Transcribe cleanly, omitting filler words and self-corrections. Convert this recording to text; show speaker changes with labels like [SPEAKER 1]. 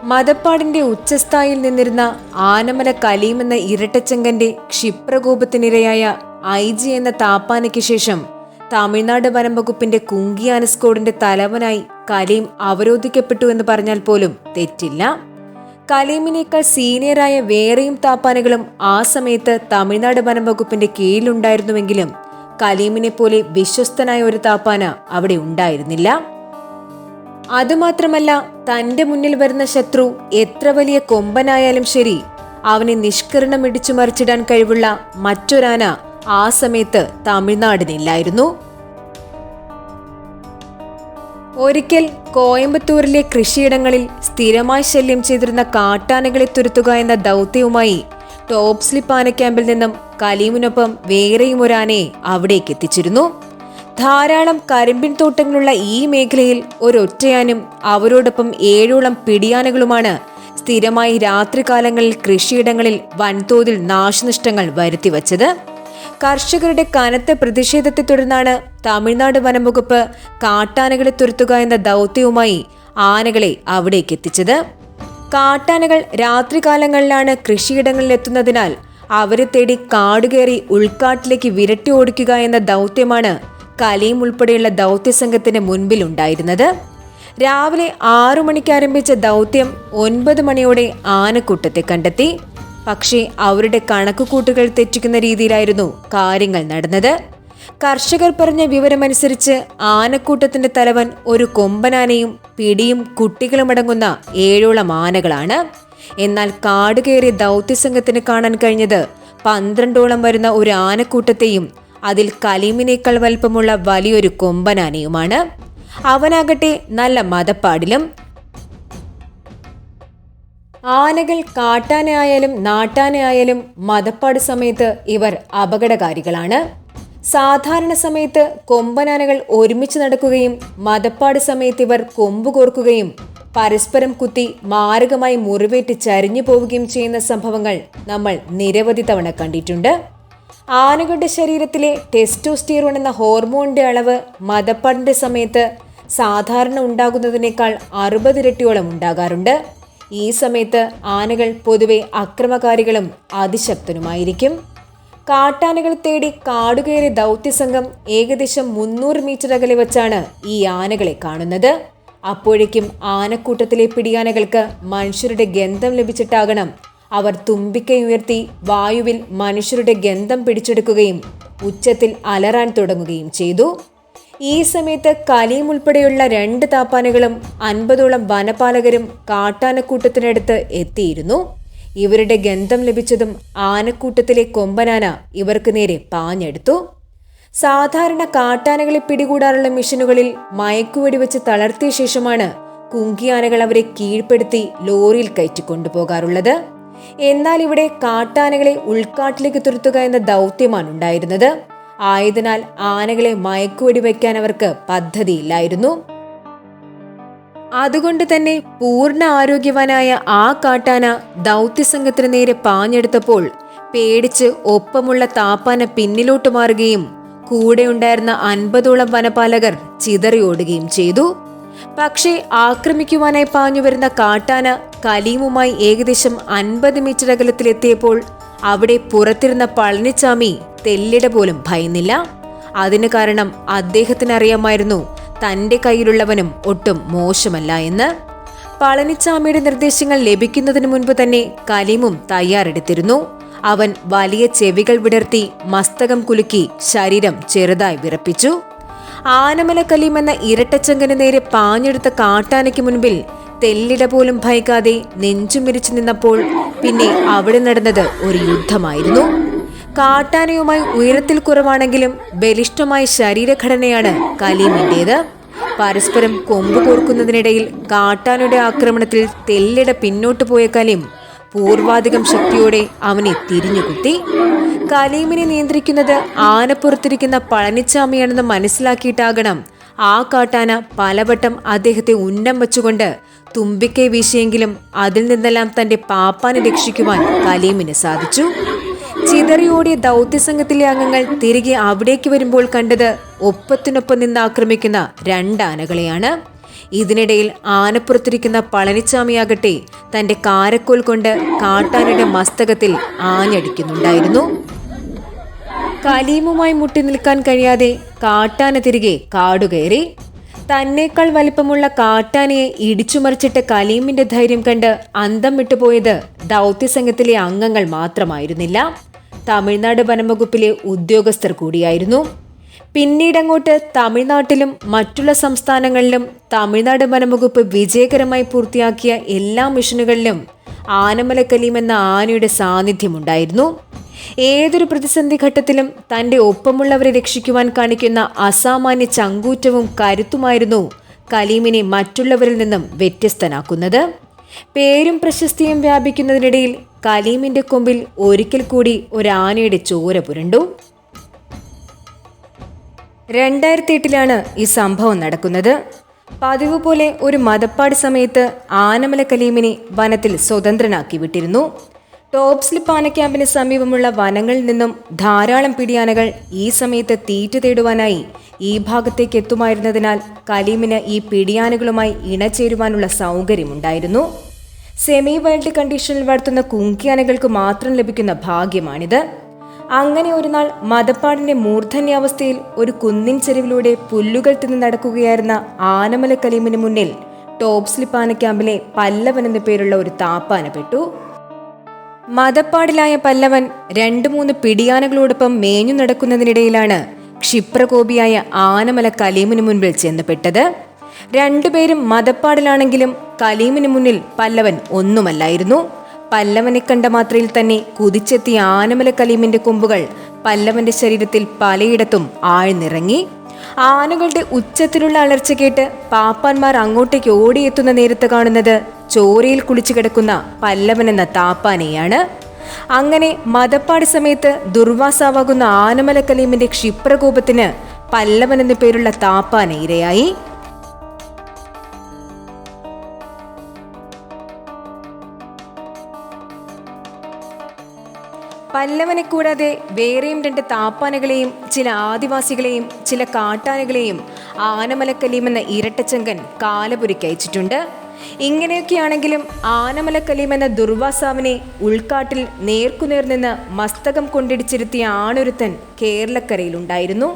[SPEAKER 1] മദപ്പാടിന്റെ ഉച്ചസ്ഥായിൽ നിന്നിരുന്ന ആനമല കലീം എന്ന ഇരട്ടച്ചങ്കന്റെ ക്ഷിപ്രകോപത്തിനിരയായ IG എന്ന താപ്പാനയ്ക്ക് ശേഷം തമിഴ്നാട് വനം വകുപ്പിന്റെ കുങ്കിയാന സ്ക്വാഡിന്റെ തലവനായി കലീം അവരോധിക്കപ്പെട്ടു എന്ന് പറഞ്ഞാൽ പോലും തെറ്റില്ല. കലീമിനേക്കാൾ സീനിയറായ വേറെയും താപ്പാനകളും ആ സമയത്ത് തമിഴ്നാട് വനം വകുപ്പിന്റെ കീഴിലുണ്ടായിരുന്നുവെങ്കിലും കലീമിനെ പോലെ വിശ്വസ്തനായ ഒരു താപ്പാന അവിടെ ഉണ്ടായിരുന്നില്ല. അതുമാത്രമല്ല, തന്റെ മുന്നിൽ വരുന്ന ശത്രു എത്ര വലിയ കൊമ്പനായാലും ശരി, അവനെ നിഷ്കരണം ഇടിച്ചു മറിച്ചിടാൻ കഴിവുള്ള മറ്റൊരാന ആ സമയത്ത് തമിഴ്നാടിനില്ലായിരുന്നു. ഒരിക്കൽ കോയമ്പത്തൂരിലെ കൃഷിയിടങ്ങളിൽ സ്ഥിരമായി ശല്യം ചെയ്തിരുന്ന കാട്ടാനകളെ തുരത്തുക എന്ന ദൗത്യവുമായി ടോപ്പ് സ്ലിപ്പ് ആന ക്യാമ്പിൽ നിന്നും കലീമിനൊപ്പം വേറെയും ഒരു ആനയെ അവിടേക്ക് എത്തിച്ചിരുന്നു. ധാരാളം കരിമ്പിൻ തോട്ടങ്ങളുള്ള ഈ മേഖലയിൽ ഒരൊറ്റയാനും അവരോടൊപ്പം 7ഓളം പിടിയാനകളുമാണ് സ്ഥിരമായി രാത്രികാലങ്ങളിൽ കൃഷിയിടങ്ങളിൽ വൻതോതിൽ നാശനഷ്ടങ്ങൾ വരുത്തിവച്ചത്. കർഷകരുടെ കനത്ത പ്രതിഷേധത്തെ തുടർന്നാണ് തമിഴ്നാട് വനം വകുപ്പ് കാട്ടാനകളെ തുരത്തുക എന്ന ദൗത്യവുമായി ആനകളെ അവിടേക്ക് എത്തിച്ചത്. കാട്ടാനകൾ രാത്രികാലങ്ങളിലാണ് കൃഷിയിടങ്ങളിൽ എത്തുന്നതിനാൽ അവരെ തേടി കാടുകയറി ഉൾക്കാട്ടിലേക്ക് വിരട്ടി ഓടിക്കുക എന്ന ദൗത്യമാണ് കലീം ഉൾപ്പെടെയുള്ള ദൗത്യസംഘത്തിന് മുൻപിലുണ്ടായിരുന്നത്. രാവിലെ 6 മണിക്ക് ആരംഭിച്ച ദൗത്യം 9 മണിയോടെ ആനക്കൂട്ടത്തെ കണ്ടെത്തി. പക്ഷേ അവരുടെ കണക്കുകൂട്ടുകൾ തെറ്റിക്കുന്ന രീതിയിലായിരുന്നു കാര്യങ്ങൾ നടന്നത്. കർഷകർ പറഞ്ഞ വിവരമനുസരിച്ച് ആനക്കൂട്ടത്തിന്റെ തലവൻ ഒരു കൊമ്പനാനയും പിടിയും കുട്ടികളുമടങ്ങുന്ന 7ഓളം ആനകളാണ്. എന്നാൽ കാടുകയറിയ ദൗത്യസംഘത്തിന് കാണാൻ കഴിഞ്ഞത് 12ഓളം വരുന്ന ഒരു ആനക്കൂട്ടത്തെയും അതിൽ കലീമിനേക്കാൾ വലിപ്പമുള്ള വലിയൊരു കൊമ്പനാനയുമാണ്. അവനാകട്ടെ നല്ല മദപ്പാടിലും. ആനകൾ കാട്ടാനയായാലും നാട്ടാനയായാലും മദപ്പാട് സമയത്ത് ഇവർ അപകടകാരികളാണ്. സാധാരണ സമയത്ത് കൊമ്പനാനകൾ ഒരുമിച്ച് നടക്കുകയും മദപ്പാട് സമയത്ത് ഇവർ കൊമ്പ് കോർക്കുകയും പരസ്പരം കുത്തി മാരകമായി മുറിവേറ്റ് ചരിഞ്ഞു പോവുകയും ചെയ്യുന്ന സംഭവങ്ങൾ നമ്മൾ നിരവധി തവണ കണ്ടിട്ടുണ്ട്. ആനകളുടെ ശരീരത്തിലെ ടെസ്റ്റോസ്റ്റിറോൺ എന്ന ഹോർമോണിന്റെ അളവ് മദപ്പാടിന്റെ സമയത്ത് സാധാരണ ഉണ്ടാകുന്നതിനേക്കാൾ 60 ഇരട്ടിയോളം ഉണ്ടാകാറുണ്ട്. ഈ സമയത്ത് ആനകൾ പൊതുവെ അക്രമകാരികളും അതിശക്തനുമായിരിക്കും. കാട്ടാനകൾ തേടി കാടുകയറിയ ദൗത്യസംഘം ഏകദേശം 300 മീറ്റർ അകലെ വച്ചാണ് ഈ ആനകളെ കാണുന്നത്. അപ്പോഴേക്കും ആനക്കൂട്ടത്തിലെ പിടിയാനകൾക്ക് മനുഷ്യരുടെ ഗന്ധം ലഭിച്ചിട്ടാകണം അവർ തുമ്പിക്കൈ ഉയർത്തി വായുവിൽ മനുഷ്യരുടെ ഗന്ധം പിടിച്ചെടുക്കുകയും ഉച്ചത്തിൽ അലറാൻ തുടങ്ങുകയും ചെയ്തു. ഈ സമയത്ത് കലീം ഉൾപ്പെടെയുള്ള 2 താപ്പാനകളും 50ഓളം വനപാലകരും കാട്ടാനക്കൂട്ടത്തിനടുത്ത് എത്തിയിരുന്നു. ഇവരുടെ ഗന്ധം ലഭിച്ചതും ആനക്കൂട്ടത്തിലെ കൊമ്പനാന ഇവർക്ക് നേരെ പാഞ്ഞെടുത്തു. സാധാരണ കാട്ടാനകളെ പിടികൂടാറുള്ള മിഷനുകളിൽ മയക്കുവെടി വെച്ച് തളർത്തിയ ശേഷമാണ് കുങ്കിയാനകൾ അവരെ കീഴ്പ്പെടുത്തി ലോറിയിൽ കയറ്റി കൊണ്ടുപോകാറുള്ളത്. എന്നാൽ ഇവിടെ കാട്ടാനകളെ ഉൾക്കാട്ടിലേക്ക് തുരത്തുക എന്ന ദൗത്യമാണ് ഉണ്ടായിരുന്നത്. ആയതിനാൽ ആനകളെ മയക്കുവെടി വയ്ക്കാൻ അവർക്ക് പദ്ധതിയില്ലായിരുന്നു. അതുകൊണ്ട് തന്നെ പൂർണ്ണ ആരോഗ്യവാനായ ആ കാട്ടാന ദൗത്യസംഘത്തിന് നേരെ പാഞ്ഞെടുത്തപ്പോൾ പേടിച്ച് ഒപ്പമുള്ള താപ്പാന പിന്നിലോട്ട് മാറുകയും കൂടെ ഉണ്ടായിരുന്ന 50ഓളം വനപാലകർ ചിതറിയോടുകയും ചെയ്തു. പക്ഷേ ആക്രമിക്കുവാനായി പാഞ്ഞു വരുന്ന കാട്ടാന കലീമുമായി ഏകദേശം 50 മീറ്റർ അകലത്തിലെത്തിയപ്പോൾ അവിടെ പുറത്തിരുന്ന പളനിച്ചാമി തെല്ലിട പോലും ഭയന്നില്ല. അതിന് കാരണം അദ്ദേഹത്തിന് അറിയാമായിരുന്നു തന്റെ കയ്യിലുള്ളവനും ഒട്ടും മോശമല്ല എന്ന്. പളനിച്ചാമിയുടെ നിർദ്ദേശങ്ങൾ ലഭിക്കുന്നതിന് മുൻപ് തന്നെ കലീമും തയ്യാറെടുത്തിരുന്നു. അവൻ വലിയ ചെവികൾ വിടർത്തി മസ്തകം കുലുക്കി ശരീരം ചെറുതായി വിറപ്പിച്ചു. ആനമല കലീം എന്ന ഇരട്ടച്ചങ്കന് നേരെ പാഞ്ഞെടുത്ത കാട്ടാനയ്ക്ക് മുൻപിൽ തെല്ലിട പോലും ഭയക്കാതെ നെഞ്ചുമിരിച്ചു നിന്നപ്പോൾ പിന്നെ അവിടെ നടന്നത് ഒരു യുദ്ധമായിരുന്നു. കാട്ടാനയുമായി ഉയരത്തിൽ കുറവാണെങ്കിലും ബലിഷ്ഠമായ ശരീരഘടനയാണ് കലീമിൻ്റേത്. പരസ്പരം കൊമ്പ് കോർക്കുന്നതിനിടയിൽ കാട്ടാനയുടെ ആക്രമണത്തിൽ തെല്ലിട പിന്നോട്ടു പോയ കലീം പൂർവാധികം ശക്തിയോടെ അവനെ തിരിഞ്ഞുകുത്തി. കലീമിനെ നിയന്ത്രിക്കുന്നത് ആനപ്പുറത്തിരിക്കുന്ന പളനിച്ചാമിയാണെന്ന് മനസ്സിലാക്കിയിട്ടാകണം ആ കാട്ടാന പലവട്ടം അദ്ദേഹത്തെ ഉന്നം വച്ചുകൊണ്ട് തുമ്പിക്കൈ വീശിയെങ്കിലും അതിൽ നിന്നെല്ലാം തന്റെ പാപ്പാനെ രക്ഷിക്കുവാൻ കലീമിന് സാധിച്ചു. ചിതറിയോടിയ ദൗത്യസംഘത്തിലെ അംഗങ്ങൾ തിരികെ അവിടേക്ക് വരുമ്പോൾ കണ്ടത് ഒപ്പത്തിനൊപ്പം നിന്ന് ആക്രമിക്കുന്ന 2 ആനകളെയാണ്. ഇതിനിടയിൽ ആനപ്പുറത്തിരിക്കുന്ന പളനിച്ചാമിയാകട്ടെ തന്റെ കാരക്കോൽ കൊണ്ട് കാട്ടാനയുടെ മസ്തകത്തിൽ ആഞ്ഞടിക്കുന്നുണ്ടായിരുന്നു. കലീമുമായി മുട്ടി നിൽക്കാൻ കഴിയാതെ കാട്ടാന തിരികെ കാടുകയറി. തന്നേക്കാൾ വലിപ്പമുള്ള കാട്ടാനയെ ഇടിച്ചുമറിച്ചിട്ട് കലീമിന്റെ ധൈര്യം കണ്ട് അന്തം വിട്ടുപോയത് ദൗത്യസംഘത്തിലെ അംഗങ്ങൾ മാത്രമായിരുന്നില്ല, തമിഴ്നാട് വനംവകുപ്പിലെ ഉദ്യോഗസ്ഥർ കൂടിയായിരുന്നു. പിന്നീടങ്ങോട്ട് തമിഴ്നാട്ടിലും മറ്റുള്ള സംസ്ഥാനങ്ങളിലും തമിഴ്നാട് വനംവകുപ്പ് വിജയകരമായി പൂർത്തിയാക്കിയ എല്ലാ മിഷനുകളിലും ആനമല കലീം എന്ന ആനയുടെ സാന്നിധ്യമുണ്ടായിരുന്നു. ഏതൊരു പ്രതിസന്ധി ഘട്ടത്തിലും തന്റെ ഒപ്പമുള്ളവരെ രക്ഷിക്കുവാൻ കാണിക്കുന്ന അസാമാന്യ ചങ്കൂറ്റവും കരുത്തുമായിരുന്നു കലീമിനെ മറ്റുള്ളവരിൽ നിന്നും വ്യത്യസ്തനാക്കുന്നത്. പേരും പ്രശസ്തിയും വ്യാപിക്കുന്നതിനിടയിൽ കലീമിന്റെ കൊമ്പിൽ ഒരിക്കൽ കൂടി ഒരാനയുടെ ചോര പുരണ്ടു. 2008 ഈ സംഭവം നടക്കുന്നത്. പതിവ് പോലെ ഒരു മദപ്പാട് സമയത്ത് ആനമല കലീമിനെ വനത്തിൽ സ്വതന്ത്രനാക്കി വിട്ടിരുന്നു. ടോപ്പ് സ്ലിപ്പ് ആന ക്യാമ്പിന് സമീപമുള്ള വനങ്ങളിൽ നിന്നും ധാരാളം പിടിയാനകൾ ഈ സമയത്ത് തീറ്റ തേടുവാനായി ഈ ഭാഗത്തേക്ക് എത്തുമായിരുന്നതിനാൽ കലീമിന് ഈ പിടിയാനകളുമായി ഇണചേരുവാനുള്ള സൗകര്യമുണ്ടായിരുന്നു. സെമി വൈൽഡ് കണ്ടീഷനിൽ വളർത്തുന്ന കുങ്കിയാനകൾക്ക് മാത്രം ലഭിക്കുന്ന ഭാഗ്യമാണിത്. അങ്ങനെ ഒരു നാൾ മദപ്പാടിന്റെ മൂർധന്യാവസ്ഥയിൽ ഒരു കുന്നിൻ ചെരുവിലൂടെ പുല്ലുകൾ തിന്ന് നടക്കുകയായിരുന്ന ആനമല കലീമിന് മുന്നിൽ ടോപ്പ് സ്ലിപ്പ് ആന ക്യാമ്പിലെ പല്ലവൻ എന്നു പേരുള്ള ഒരു താപ്പാന പെട്ടു. മദപ്പാടിലായ പല്ലവൻ 2-3 പിടിയാനകളോടൊപ്പം മേഞ്ഞു നടക്കുന്നതിനിടയിലാണ് ക്ഷിപ്രകോപിയായ ആനമല കലീമിന് മുൻപിൽ ചെന്നപ്പെട്ടത്. 2 പേരും മദപ്പാടിലാണെങ്കിലും കലീമിന് മുന്നിൽ പല്ലവൻ ഒന്നുമല്ലായിരുന്നു. പല്ലവനെ കണ്ട മാത്രയിൽ തന്നെ കുതിച്ചെത്തിയ ആനമല കലീമിന്റെ കൊമ്പുകൾ പല്ലവന്റെ ശരീരത്തിൽ പലയിടത്തും ആഴ്ന്നിറങ്ങി. ആനകളുടെ ഉച്ചത്തിലുള്ള അലർച്ച കേട്ട് പാപ്പാന്മാർ അങ്ങോട്ടേക്ക് ഓടിയെത്തുന്ന നേരത്ത് കാണുന്നത് ചോരയിൽ കുളിച്ചു കിടക്കുന്ന പല്ലവൻ എന്ന താപ്പാനെയാണ്. അങ്ങനെ മദപ്പാട് സമയത്ത് ദുർവാസാവാകുന്ന ആനമല കലീമിന്റെ ക്ഷിപ്രകോപത്തിന് പല്ലവൻ എന്നു പേരുള്ള താപ്പാന ഇരയായി. പല്ലവനെ കൂടാതെ വേറെയും 2 താപ്പാനകളെയും ചില ആദിവാസികളെയും ചില കാട്ടാനകളെയും ആനമല കലീം എന്ന ഇരട്ടച്ചങ്കൻ കാലപുരിക്ക് അയച്ചിട്ടുണ്ട്. ഇങ്ങനെയൊക്കെയാണെങ്കിലും ആനമല കലീം എന്ന ദുർവാസാവിനെ ഉൾക്കാട്ടിൽ നേർക്കുനേർ നിന്ന് മസ്തകം കൊണ്ടിടിച്ചിരുത്തിയ ആണൊരുത്തൻ കേരളക്കരയിലുണ്ടായിരുന്നു.